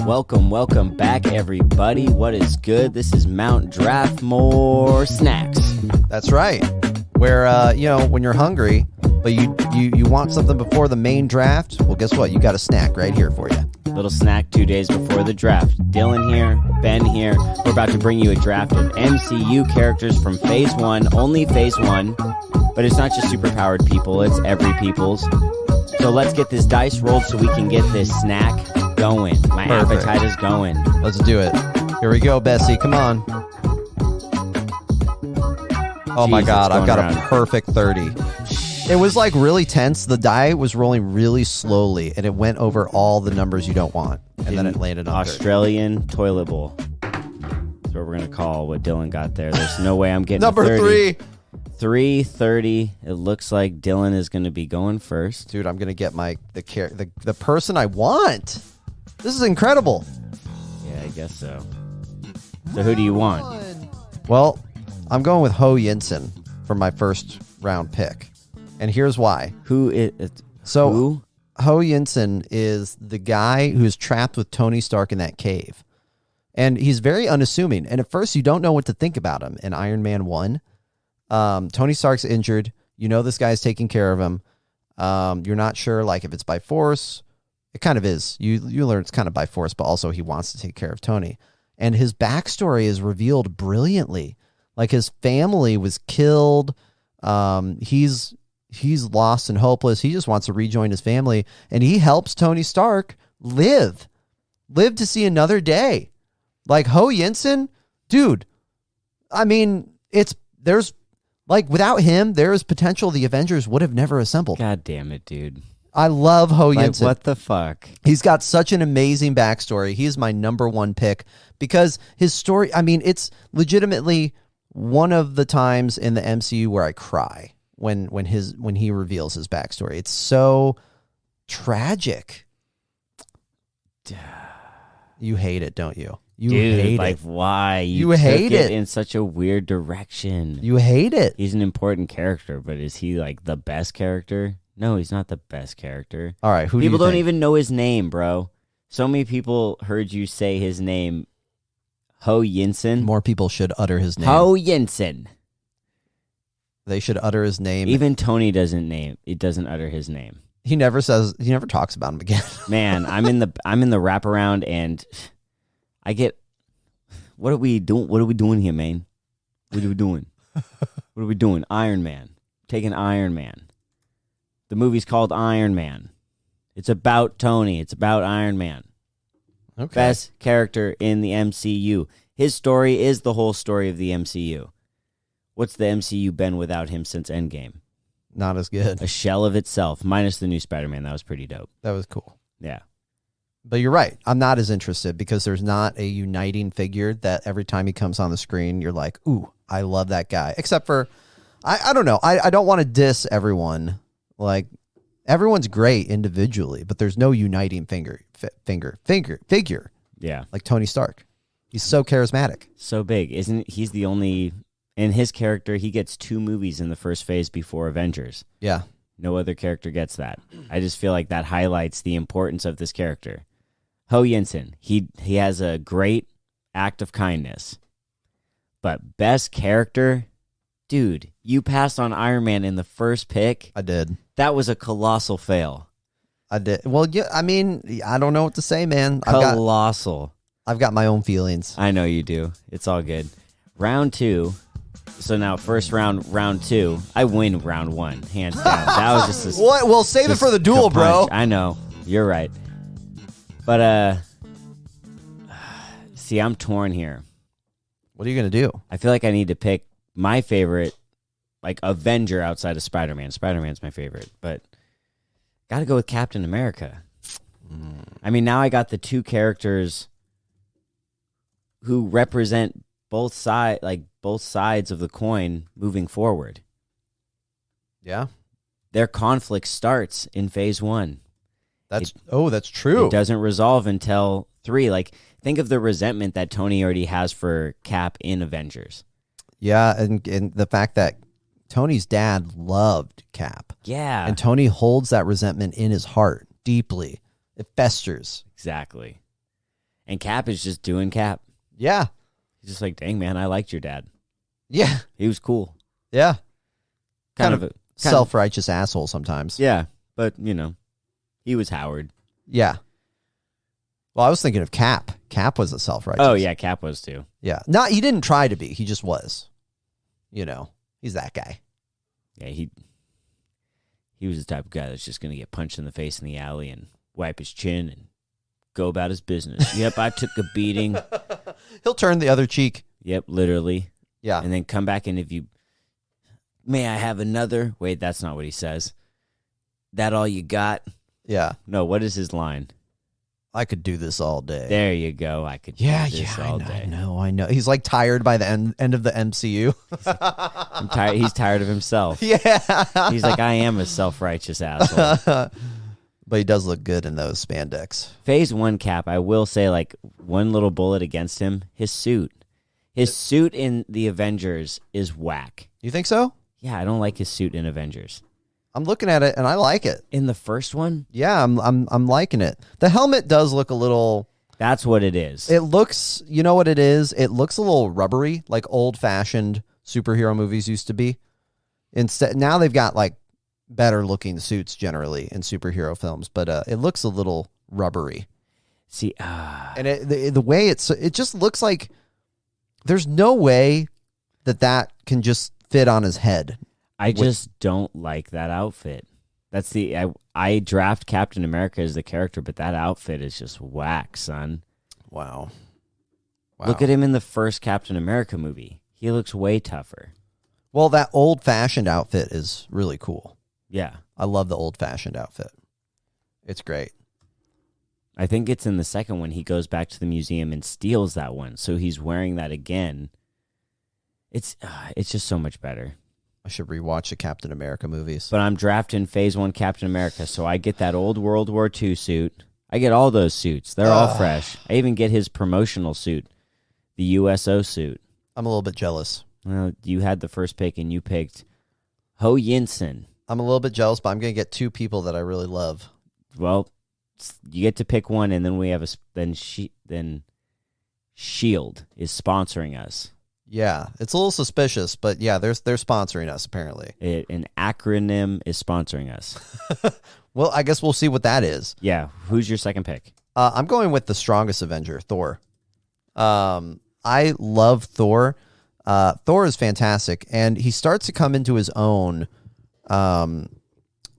Welcome back, everybody. What is good? This is Mount Draft More Snacks. That's right. Where, when you're hungry, but you want something before the main draft, well, guess what? You got a snack right here for you. Little snack 2 days before the draft. Dylan here, Ben here. We're about to bring you a draft of MCU characters from Phase 1, only Phase 1. But it's not just superpowered people, it's every people's. So let's get this dice rolled so we can get this snack going. My Perfect. appetite is going. Let's do it. Here we go, Bessie. Come on. Oh my God, I've got a perfect 30. It was like really tense. The die was rolling really slowly, and it went over all the numbers you don't want, and then it landed on Australian toilet bowl. That's what we're gonna call what Dylan got there. There's no way I'm getting number 30. 3. 330. It looks like Dylan is gonna be going first. Dude, I'm gonna get the person I want. This is incredible. Yeah, I guess so. So who do you want? Well, I'm going with Ho Yinsen for my first round pick. And here's why. Who? Ho Yinsen is the guy who's trapped with Tony Stark in that cave. And he's very unassuming. And at first, you don't know what to think about him in Iron Man 1. Tony Stark's injured. You know this guy's taking care of him. You're not sure if it's by force. It kind of is. You learn it's kind of by force, but also he wants to take care of Tony. And his backstory is revealed brilliantly. Like his family was killed. He's lost and hopeless. He just wants to rejoin his family, and he helps Tony Stark live to see another day. Like Ho Yinsen, dude. I mean, without him, there is potential the Avengers would have never assembled. God damn it, dude. I love Ho Yinsen. What the fuck? He's got such an amazing backstory. He's my number one pick because his story, it's legitimately one of the times in the MCU where I cry when he reveals his backstory. It's so tragic. You hate it, don't you? You hate it. Why? You hate it in such a weird direction. You hate it. He's an important character, but is he the best character? No, he's not the best character. All right, people don't even know his name, bro. So many people heard you say his name, Ho Yinsen. More people should utter his name. Ho Yinsen. They should utter his name. Even Tony doesn't utter his name. He never talks about him again. Man, I'm in the wraparound, and I get. What are we doing? What are we doing here, man? What are we doing? What are we doing? Iron Man. Taking Iron Man. The movie's called Iron Man. It's about Tony. It's about Iron Man. Okay. Best character in the MCU. His story is the whole story of the MCU. What's the MCU been without him since Endgame? Not as good. A shell of itself, minus the new Spider-Man. That was pretty dope. That was cool. Yeah. But you're right. I'm not as interested because there's not a uniting figure that every time he comes on the screen, you're like, ooh, I love that guy. Except for, I don't know. I don't want to diss everyone. Everyone's great individually, but there's no uniting figure. Yeah. Like Tony Stark. He's so charismatic. So big. He's the only, in his character, he gets 2 movies in the first phase before Avengers. Yeah. No other character gets that. I just feel like that highlights the importance of this character. Ho Yinsen, he has a great act of kindness. But best character, dude, you passed on Iron Man in the first pick. I did. That was a colossal fail. I did. Well, yeah, I don't know what to say, man. Colossal. I've got my own feelings. I know you do. It's all good. Round 2. So now first round 2. I win round 1, hands down. That was just what? Well, save it for the duel, bro. I know. You're right. But see, I'm torn here. What are you going to do? I feel like I need to pick my favorite Avenger outside of Spider-Man. Spider-Man's my favorite, but got to go with Captain America. Now I got the 2 characters who represent both sides of the coin moving forward. Yeah. Their conflict starts in phase 1. That's true. It doesn't resolve until 3. Think of the resentment that Tony already has for Cap in Avengers. Yeah, and the fact that Tony's dad loved Cap. Yeah. And Tony holds that resentment in his heart deeply. It festers. Exactly. And Cap is just doing Cap. Yeah. He's just like, dang, man, I liked your dad. Yeah. He was cool. Yeah. Kind of self-righteous asshole sometimes. Yeah, but, he was Howard. Yeah. Well, I was thinking of Cap. Cap was a self-righteous. Oh, yeah, Cap was too. Yeah. He didn't try to be. He just was. He's that guy. Yeah, he was the type of guy that's just going to get punched in the face in the alley and wipe his chin and go about his business. Yep, I took a beating. He'll turn the other cheek. Yep, literally. Yeah. And then come back and may I have another? Wait, that's not what he says. That all you got? Yeah. No, what is his line? I could do this all day. There you go. I could do this all day. I know. He's like tired by the end of the MCU. I'm tired. He's tired of himself. Yeah. He's like, I am a self-righteous asshole. But he does look good in those spandex. Phase 1 Cap, I will say, like, one little bullet against him, his suit. His suit in the Avengers is whack. You think so? Yeah, I don't like his suit in Avengers. I'm looking at it and I like it. In the first one? Yeah, I'm liking it. The helmet does look a little. That's what it is. It looks, you know what it is? It looks a little rubbery, like old-fashioned superhero movies used to be. Instead, now they've got like better looking suits generally in superhero films, but it looks a little rubbery. See, and the way it just looks like there's no way that can just fit on his head. I just don't like that outfit. That's I draft Captain America as the character, but that outfit is just whack, son. Wow. Look at him in the first Captain America movie. He looks way tougher. Well, that old-fashioned outfit is really cool. Yeah. I love the old-fashioned outfit. It's great. I think it's in the second one he goes back to the museum and steals that one, so he's wearing that again. It's just so much better. I should rewatch the Captain America movies. But I'm drafting Phase 1 Captain America, so I get that old World War II suit. I get all those suits. They're all fresh. I even get his promotional suit, the USO suit. I'm a little bit jealous. Well, you had the first pick, and you picked Ho Yinsen. I'm a little bit jealous, but I'm going to get two people that I really love. Well, you get to pick one, and then we have then Shield is sponsoring us. Yeah, it's a little suspicious, but yeah, they're sponsoring us apparently. An acronym is sponsoring us. Well, I guess we'll see what that is. Yeah, who's your second pick? I'm going with the strongest Avenger, Thor. I love Thor. Thor is fantastic, and he starts to come into his own.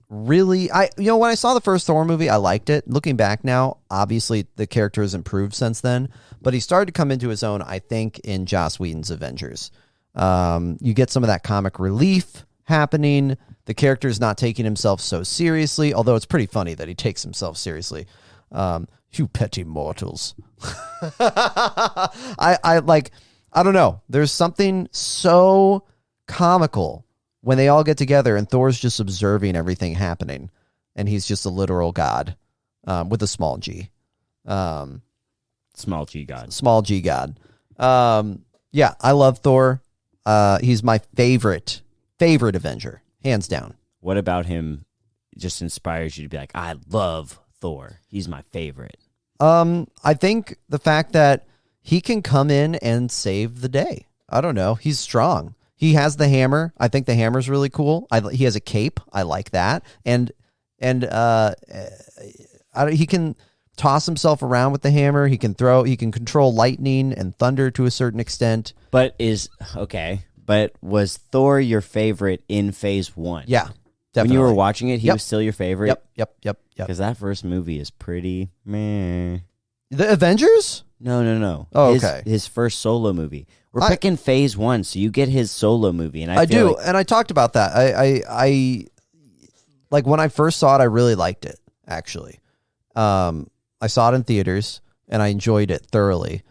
Really, when I saw the first Thor movie, I liked it. Looking back now, obviously the character has improved since then, but he started to come into his own, I think, in Joss Whedon's Avengers. You get some of that comic relief happening. The character's not taking himself so seriously, although it's pretty funny that he takes himself seriously. You petty mortals. I don't know. There's something so comical when they all get together and Thor's just observing everything happening, and he's just a literal god with a small g. Small g god. Small g god. Yeah, I love Thor. He's my favorite Avenger, hands down. What about him just inspires you to be like, I love Thor. He's my favorite. I think the fact that he can come in and save the day. I don't know. He's strong. He has the hammer. I think the hammer's really cool. He has a cape. I like that. And he can toss himself around with the hammer. He can control lightning and thunder to a certain extent. But was Thor your favorite in Phase 1? Yeah, definitely. When you were watching it, he was still your favorite? Yep. Because that first movie is pretty meh. The Avengers? No. Oh, okay. His first solo movie. We're picking Phase 1, so you get his solo movie. And I do, and I talked about that. I like when I first saw it, I really liked it, actually. I saw it in theaters, and I enjoyed it thoroughly.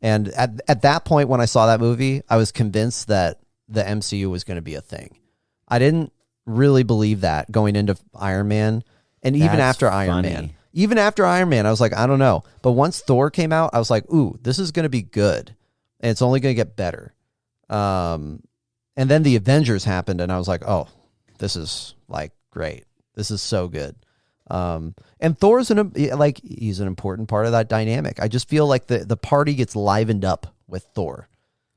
And at that point, when I saw that movie, I was convinced that the MCU was going to be a thing. I didn't really believe that going into Iron Man, and even after Iron Man. Even after Iron Man, I was like, I don't know. But once Thor came out, I was like, ooh, this is going to be good. And it's only going to get better. And then the Avengers happened, and I was like, oh, this is like great. This is so good. And Thor's he's an important part of that dynamic. I just feel like the party gets livened up with Thor.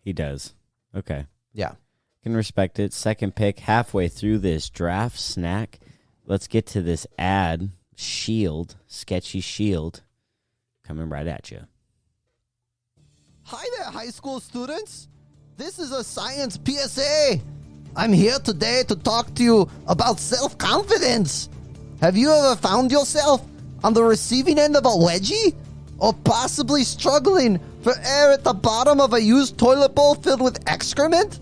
He does. Okay. Yeah. Can respect it. Second pick, halfway through this draft snack. Let's get to this ad. Shield, sketchy Shield, coming right at you. Hi there, high school students. This is a science PSA. I'm here today to talk to you about self-confidence. Have you ever found yourself on the receiving end of a wedgie? Or possibly struggling for air at the bottom of a used toilet bowl filled with excrement?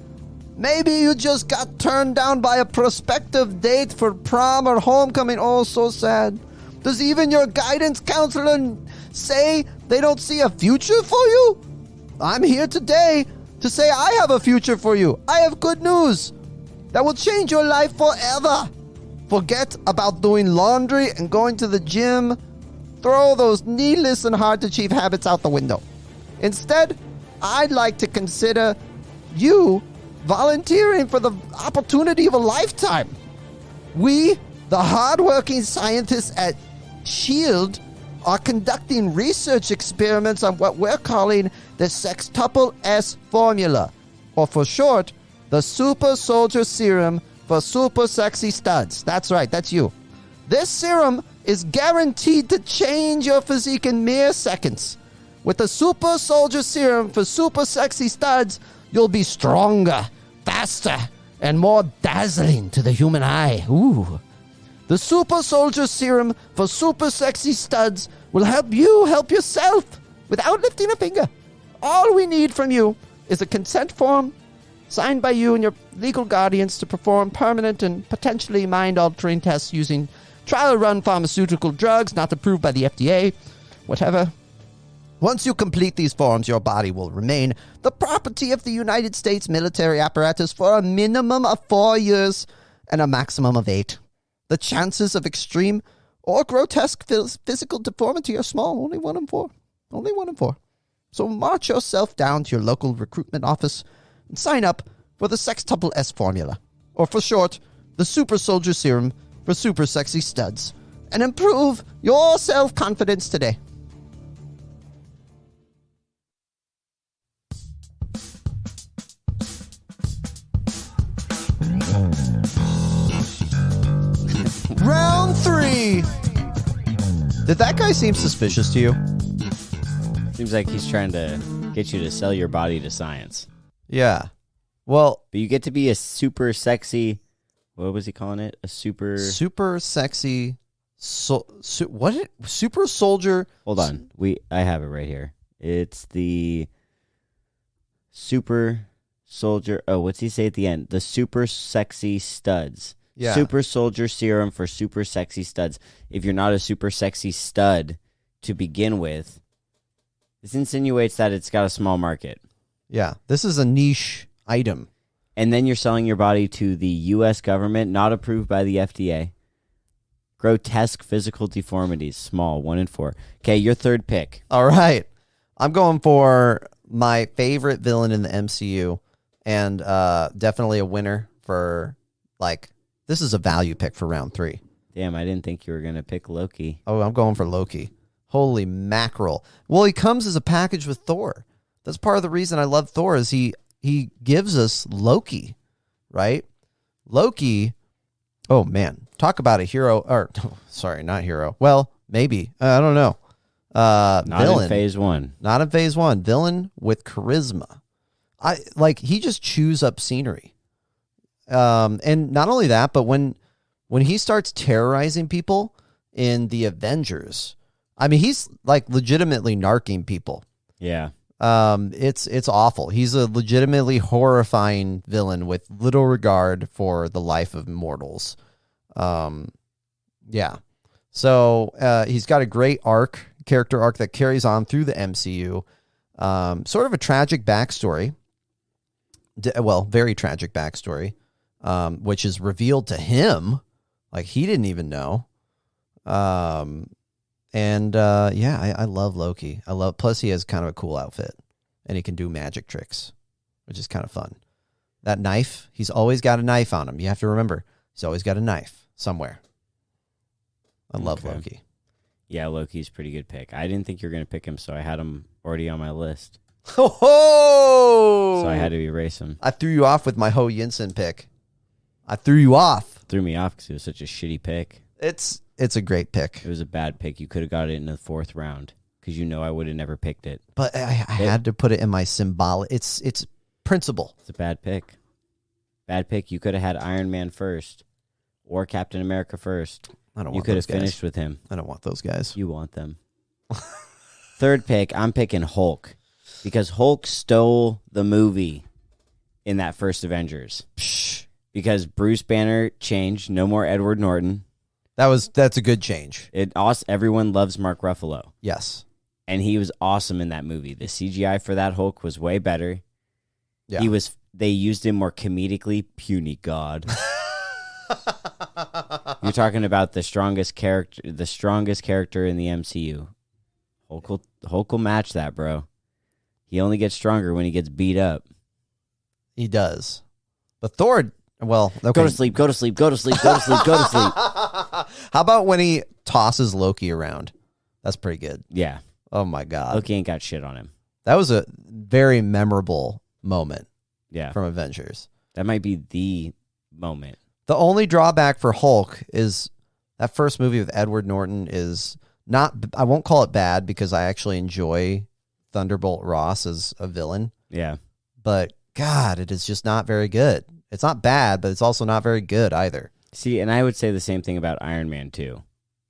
Maybe you just got turned down by a prospective date for prom or homecoming. Oh, so sad. Does even your guidance counselor say they don't see a future for you? I'm here today to say I have a future for you. I have good news that will change your life forever. Forget about doing laundry and going to the gym. Throw those needless and hard-to-achieve habits out the window. Instead, I'd like to consider you volunteering for the opportunity of a lifetime. We, the hardworking scientists at SHIELD, are conducting research experiments on what we're calling the sextuple S formula, or for short, the Super Soldier Serum for super sexy studs. That's right, that's you. This serum is guaranteed to change your physique in mere seconds. With the Super Soldier Serum for super sexy studs, you'll be stronger, faster, and more dazzling to the human eye. Ooh. The Super Soldier Serum for super sexy studs will help you help yourself without lifting a finger. All we need from you is a consent form signed by you and your legal guardians to perform permanent and potentially mind-altering tests using trial-run pharmaceutical drugs not approved by the FDA, whatever. Once you complete these forms, your body will remain the property of the United States military apparatus for a minimum of 4 years and a maximum of 8. The chances of extreme or grotesque physical deformity are small, only 1 in 4. Only 1 in 4. So march yourself down to your local recruitment office and sign up for the Sextuple S formula, or for short, the Super Soldier Serum for super sexy studs, and improve your self-confidence today. Round 3. Did that guy seem suspicious to you? Seems like he's trying to get you to sell your body to science. Yeah. Well, but you get to be a super sexy, what was he calling it? A super sexy super soldier. Hold on. I have it right here. It's the super soldier. Oh, what's he say at the end? The super sexy studs. Yeah. Super Soldier Serum for super sexy studs. If you're not a super sexy stud to begin with, this insinuates that it's got a small market. Yeah, this is a niche item. And then you're selling your body to the U.S. government, not approved by the FDA. Grotesque physical deformities, small, 1 in 4. Okay, your third pick. All right. I'm going for my favorite villain in the MCU, and definitely a winner for, this is a value pick for round 3. Damn, I didn't think you were going to pick Loki. Oh, I'm going for Loki. Holy mackerel. Well, he comes as a package with Thor. That's part of the reason I love Thor is he gives us Loki, right? Loki, oh man, talk about a hero, or sorry, not hero. Well, maybe. I don't know. Not villain. In phase 1. Not in phase 1. Villain with charisma. He just chews up scenery. And not only that, but when he starts terrorizing people in the Avengers, I mean, he's legitimately narking people. Yeah. It's awful. He's a legitimately horrifying villain with little regard for the life of mortals. Yeah. So, he's got a great character arc that carries on through the MCU. Sort of a tragic backstory. Very tragic backstory. Which is revealed to him, he didn't even know. I love Loki. Plus he has kind of a cool outfit, and he can do magic tricks, which is kind of fun. That knife, he's always got a knife on him. You have to remember, he's always got a knife somewhere. I love Okay. Loki. Yeah, Loki's a pretty good pick. I didn't think you were going to pick him, so I had him already on my list. Oh! So I had to erase him. I threw you off with my Ho Yinsen pick. I threw you off. Threw me off because it was such a shitty pick. It's a great pick. It was a bad pick. You could have got it in the 4th round because I would have never picked it. But I had to put it in my symbolic. It's principle. It's a bad pick. Bad pick. You could have had Iron Man first or Captain America first. I don't You want could those have guys. finished with him. I don't want those guys. You want them. 3rd pick, I'm picking Hulk because Hulk stole the movie in that first Avengers. Because Bruce Banner changed. No more Edward Norton. That's a good change. Everyone loves Mark Ruffalo. Yes. And he was awesome in that movie. The CGI for that Hulk was way better. Yeah. They used him more comedically. Puny God. You're talking about the strongest character in the MCU. Hulk will match that, bro. He only gets stronger when he gets beat up. He does. But Thor, well, okay. Go to sleep, go to sleep, go to sleep, go to sleep, go to sleep. How about when he tosses Loki around? That's pretty good. Yeah. Oh my God. Loki ain't got shit on him. That was a very memorable moment Yeah. from Avengers. That might be the moment. The only drawback for Hulk is that first movie with Edward Norton is not, I won't call it bad because I actually enjoy Thunderbolt Ross as a villain, Yeah. but God, it is just not very good. It's not bad, but it's also not very good either. See, and I would say the same thing about Iron Man 2.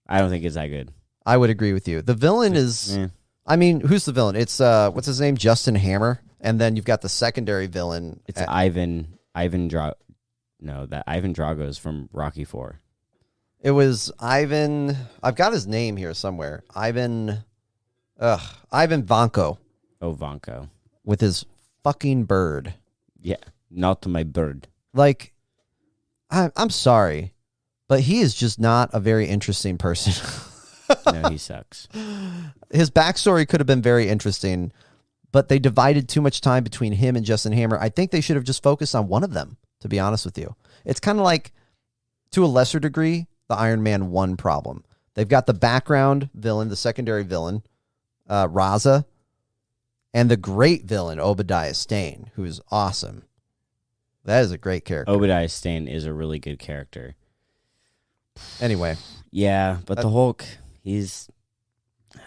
I don't think it's that good. I would agree with you. The villain is, Eh. I mean, who's the villain? It's, what's his name? Justin Hammer. And then you've got the secondary villain. It's Ivan Drago. No, that Ivan Drago is from Rocky 4. It was Ivan. I've got his name here somewhere. Ivan Vanko Oh, Vanko. with his fucking bird. Yeah, not my bird. Like, I'm sorry, but he is just not a very interesting person. No, he sucks. His backstory could have been very interesting, but they divided too much time between him and Justin Hammer. I think they should have just focused on one of them, to be honest with you. It's kind of like, to a lesser degree, the Iron Man 1 problem. They've got the background villain, the secondary villain, Raza, and the great villain, Obadiah Stane, who is awesome. That is a great character. Obadiah Stane is a really good character. Anyway, Yeah, but the Hulk, I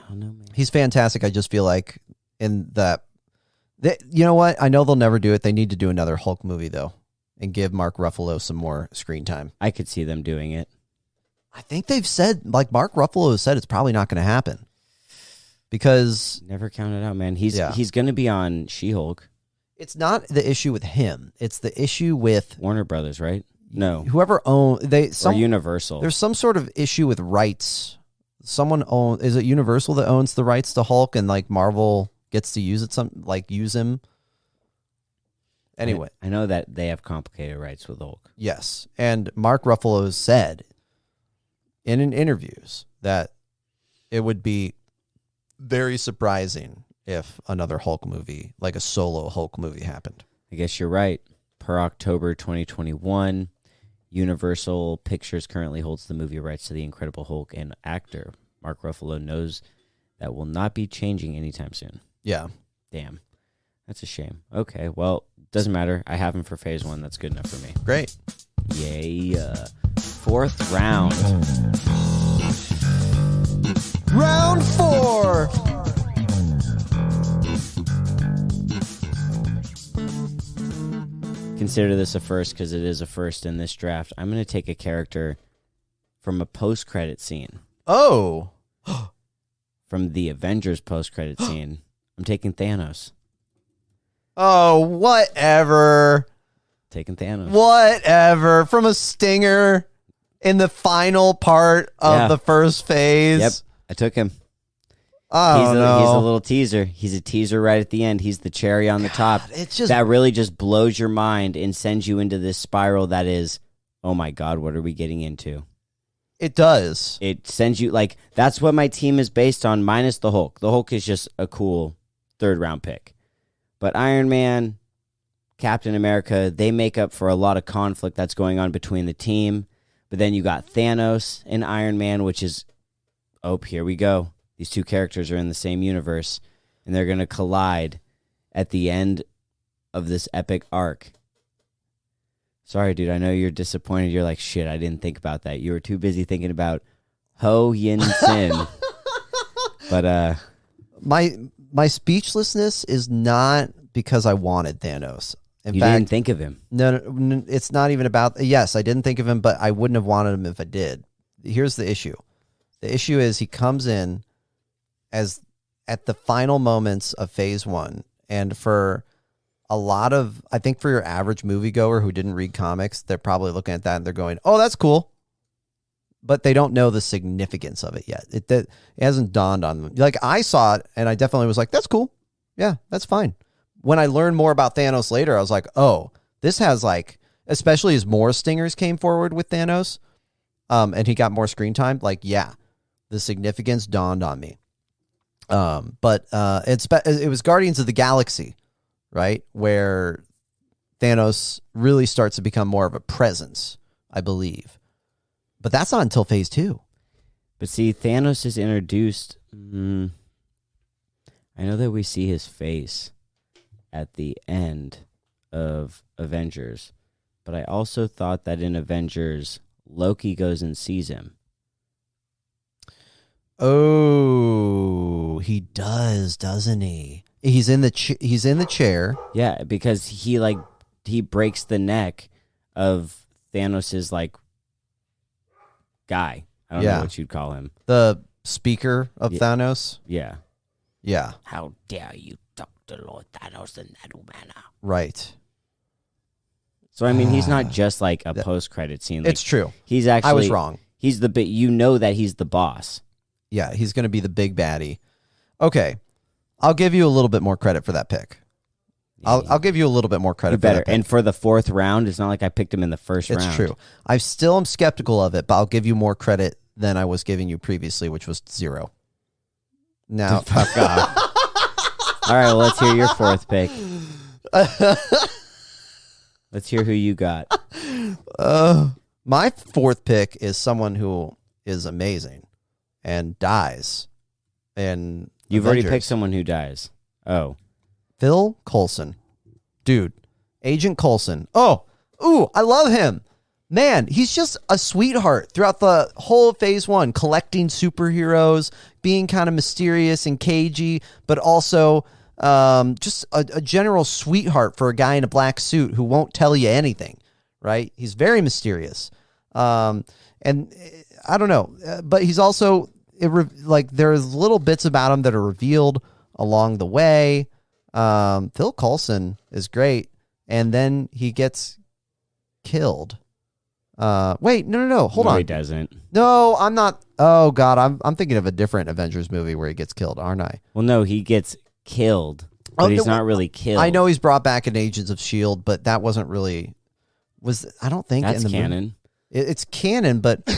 don't know, man. he's fantastic. I just feel like in that, you know what? I know they'll never do it. They need to do another Hulk movie, though, and give Mark Ruffalo some more screen time. I could see them doing it. I think they've said, like Mark Ruffalo has said, it's probably not going to happen because Never count it out, man. He's Yeah. going to be on She-Hulk. it's not the issue with him. It's the issue with Warner Brothers, right? No. whoever owns Or Universal. There's some sort of issue with rights. Someone is it Universal that owns the rights to Hulk, and like Marvel gets to use it, use him. Anyway, I know that they have complicated rights with Hulk. yes, and Mark Ruffalo has said in interviews that it would be very surprising if another Hulk movie, like a solo Hulk movie, happened. I guess you're right. Per October 2021, Universal Pictures currently holds the movie rights to The Incredible Hulk, and actor Mark Ruffalo knows that will not be changing anytime soon. Yeah. Damn. That's a shame. Okay, well, doesn't matter. I have him for phase 1. That's good enough for me. Great. Yay. 4th round. Round 4. Consider this a first because it is a first in this draft. I'm going to take a character from a post-credit scene. Oh. From the Avengers post-credit scene. I'm taking Thanos. Oh, whatever. Taking Thanos. Whatever. From a stinger in the final part of Yeah. the first phase. Yep, I took him. Oh, He's no. a little teaser. He's a teaser right at the end. He's the cherry on the top. It's just, That really just blows your mind and sends you into this spiral that is, oh my God, what are we getting into? it does. It sends you, like, that's what my team is based on, minus the Hulk. The Hulk is just a cool 3rd round pick. But Iron Man, Captain America, they make up for a lot of conflict that's going on between the team. But then you got Thanos and Iron Man, which is, oh, here we go. These two characters are in the same universe, and they're going to collide at the end of this epic arc. Sorry, dude, I know you're disappointed. You're like, shit, I didn't think about that. You were too busy thinking about Ho Yin Sin. But my speechlessness is not because I wanted Thanos. In you fact, didn't think of him. No, it's not even about. Yes, I didn't think of him, but I wouldn't have wanted him if I did. Here's the issue. The issue is he comes in as at the final moments of Phase 1, and for a lot of, I think for your average moviegoer who didn't read comics, they're probably looking at that and they're going, "Oh, that's cool," but they don't know the significance of it yet. It hasn't dawned on them. Like I saw it, and I definitely was like, "That's cool. Yeah, that's fine." When I learned more about Thanos later, I was like, "Oh, this has like," especially as more stingers came forward with Thanos, and he got more screen time. Like, yeah, the significance dawned on me. But it was Guardians of the Galaxy, right, where Thanos really starts to become more of a presence, I believe. But that's not until Phase 2. But see, Thanos is introduced. I know that we see his face at the end of Avengers, but I also thought that in Avengers, Loki goes and sees him. Oh, he does, doesn't he? He's in the chair. Yeah, because he breaks the neck of Thanos's like guy. I don't know what you'd call him. The speaker of Thanos. Yeah. Yeah. How dare you talk to Lord Thanos in that manner? Right. So I mean, he's not just like a post-credit scene. Like, it's true. He's actually. I was wrong. He's the bit. You know that he's the boss. Yeah, he's going to be the big baddie. Okay, I'll give you a little bit more credit for that pick. I'll give you a little bit more credit. For that pick. And for the fourth round, it's not like I picked him in the first round. It's true. I still am skeptical of it, but I'll give you more credit than I was giving you previously, which was 0. Now, fuck off. All right, well, let's hear your fourth pick. Let's hear who you got. My fourth pick is someone who is amazing and dies. And you've already picked someone who dies. Oh, Phil Coulson, dude, Agent Coulson. Oh, ooh, I love him. Man, he's just a sweetheart throughout the whole Phase 1, collecting superheroes, being kind of mysterious and cagey, but also just a general sweetheart for a guy in a black suit who won't tell you anything, right? He's very mysterious. And I don't know, but he's also, there's little bits about him that are revealed along the way. Phil Coulson is great, and then he gets killed. Wait, no, hold on. No, he doesn't. No, I'm not. Oh God, I'm thinking of a different Avengers movie where he gets killed, aren't I? Well, no, he gets killed, but he's not really killed. I know he's brought back in Agents of S.H.I.E.L.D., but that wasn't really. I don't think that's in the canon. Movie. It's canon, but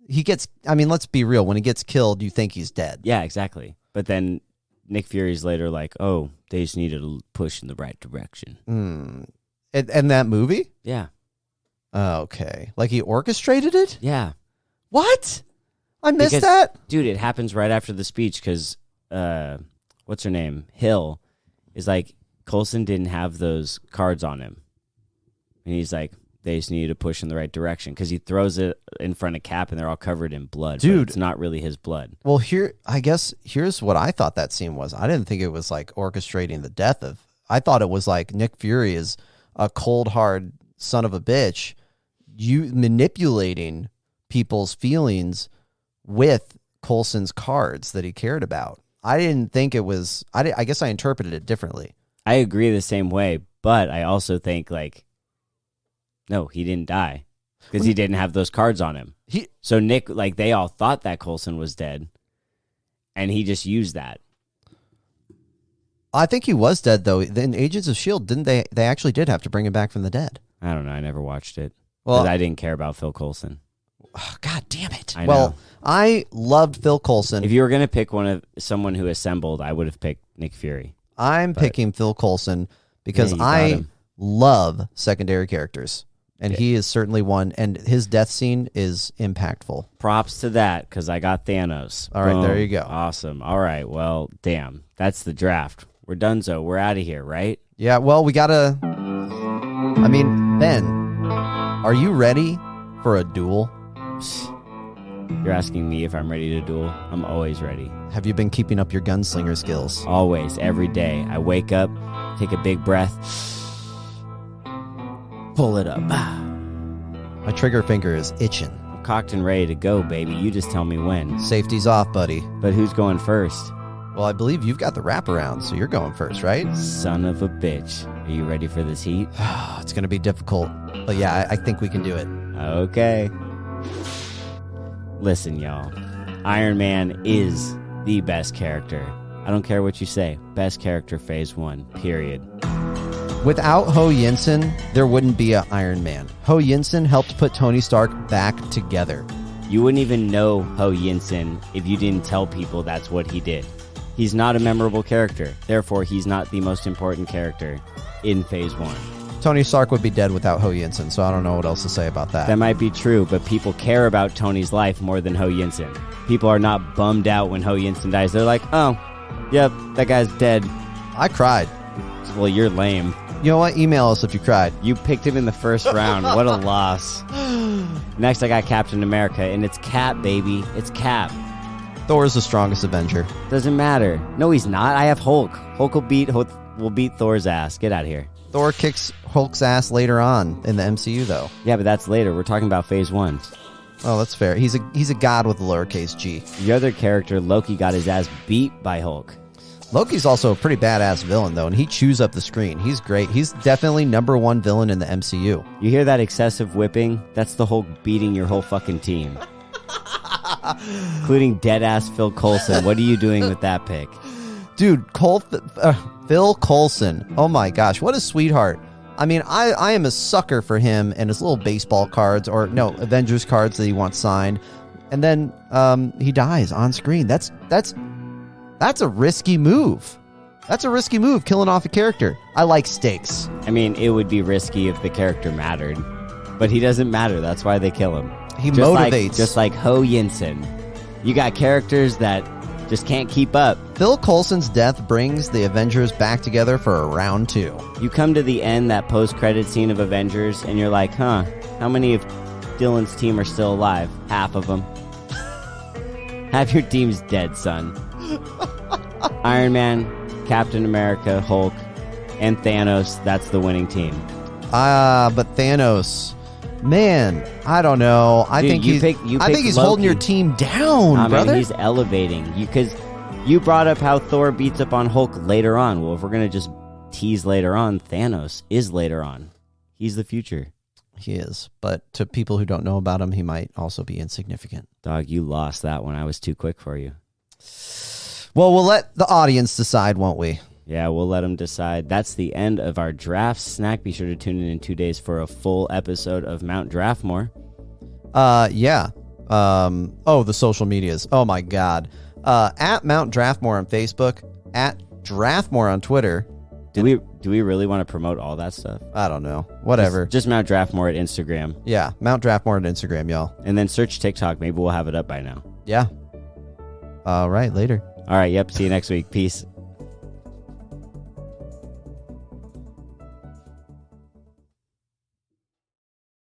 he gets. I mean, let's be real. When he gets killed, you think he's dead. Yeah, exactly. But then Nick Fury's later like, oh, they just needed a push in the right direction. And that movie? Yeah. Okay. Like he orchestrated it? Yeah. What? I missed that? Dude, it happens right after the speech because, what's her name? Hill is like, Coulson didn't have those cards on him. And he's like, they just needed to push in the right direction because he throws it in front of Cap and they're all covered in blood. Dude. But it's not really his blood. Well, here's what I thought that scene was. I didn't think it was like orchestrating the death of. I thought it was like Nick Fury is a cold, hard son of a bitch, you manipulating people's feelings with Coulson's cards that he cared about. I didn't think it was. I guess I interpreted it differently. I agree the same way, but I also think like, no, he didn't die because he didn't have those cards on him. So Nick, like they all thought that Coulson was dead, and he just used that. I think he was dead though. In Agents of S.H.I.E.L.D., didn't they? They actually did have to bring him back from the dead. I don't know. I never watched it. Well, I didn't care about Phil Coulson. Oh, God damn it. I know. I loved Phil Coulson. If you were going to pick someone who assembled, I would have picked Nick Fury. I'm picking Phil Coulson because I love secondary characters. And he is certainly one, and his death scene is impactful. Props to that, because I got Thanos. All right, Boom. there you go. Awesome. All right, well, damn. That's the draft. We're donezo. We're out of here, right? Yeah, well, we gotta... I mean, Ben, are you ready for a duel? You're asking me if I'm ready to duel? I'm always ready. Have you been keeping up your gunslinger skills? Always, every day. I wake up, take a big breath, pull it up. My trigger finger is itching. I'm cocked and ready to go, baby. You just tell me when. Safety's off, buddy. But who's going first? Well, I believe you've got the wraparound, so you're going first, right? Son of a bitch. Are you ready for this heat? It's going to be difficult. But yeah, I think we can do it. Okay. Listen, y'all. Iron Man is the best character. I don't care what you say. Best character phase 1, period. Without Ho Yinsen, there wouldn't be an Iron Man. Ho Yinsen helped put Tony Stark back together. You wouldn't even know Ho Yinsen if you didn't tell people that's what he did. He's not a memorable character. Therefore, he's not the most important character in phase 1. Tony Stark would be dead without Ho Yinsen, so I don't know what else to say about that. That might be true, but people care about Tony's life more than Ho Yinsen. People are not bummed out when Ho Yinsen dies. They're like, oh, yep, that guy's dead. I cried. Well, you're lame. You know what? Email us if you cried. You picked him in the first round. What a loss. Next, I got Captain America, and it's Cap, baby. It's Cap. Thor is the strongest Avenger. Doesn't matter. No, he's not. I have Hulk. Hulk will beat Thor's ass. Get out of here. Thor kicks Hulk's ass later on in the MCU, though. Yeah, but that's later. We're talking about phase 1. Oh, that's fair. He's a god with a lowercase g. The other character, Loki, got his ass beat by Hulk. Loki's also a pretty badass villain, though, and he chews up the screen. He's great. He's definitely #1 villain in the MCU. You hear that excessive whipping? That's the Hulk beating your whole fucking team. Including dead-ass Phil Coulson. What are you doing with that pick? Dude, Phil Coulson. Oh my gosh, what a sweetheart. I mean, I am a sucker for him and his little baseball cards, or no, Avengers cards that he wants signed. And then he dies on screen. That's a risky move. That's a risky move, killing off a character. I like stakes. I mean, it would be risky if the character mattered. But he doesn't matter. That's why they kill him. He motivates. Just like Ho Yinsen. You got characters that just can't keep up. Phil Coulson's death brings the Avengers back together for a round 2. You come to the end, that post-credit scene of Avengers, and you're like, huh, how many of Dylan's team are still alive? Half of them. Half your team's dead, son. Iron Man, Captain America, Hulk, and Thanos, that's the winning team. But Thanos, man, I don't know. I think he's holding your team down, brother. Man, he's elevating you, because you brought up how Thor beats up on Hulk later on. Well, if we're gonna just tease later on, Thanos is later on. He's the future. He is, but to people who don't know about him, he might also be insignificant. Dog, you lost that one. I was too quick for you. Well, we'll let the audience decide, won't we? Yeah, we'll let them decide. That's the end of our draft snack. Be sure to tune in 2 days for a full episode of Mount Draftmore. Yeah. The social medias. Oh my God. At Mount Draftmore on Facebook, at Draftmore on Twitter. Do we really want to promote all that stuff? I don't know. Whatever. Just Mount Draftmore at Instagram. Yeah, Mount Draftmore at Instagram, y'all. And then search TikTok. Maybe we'll have it up by now. Yeah. All right, later. All right, yep. See you next week. Peace.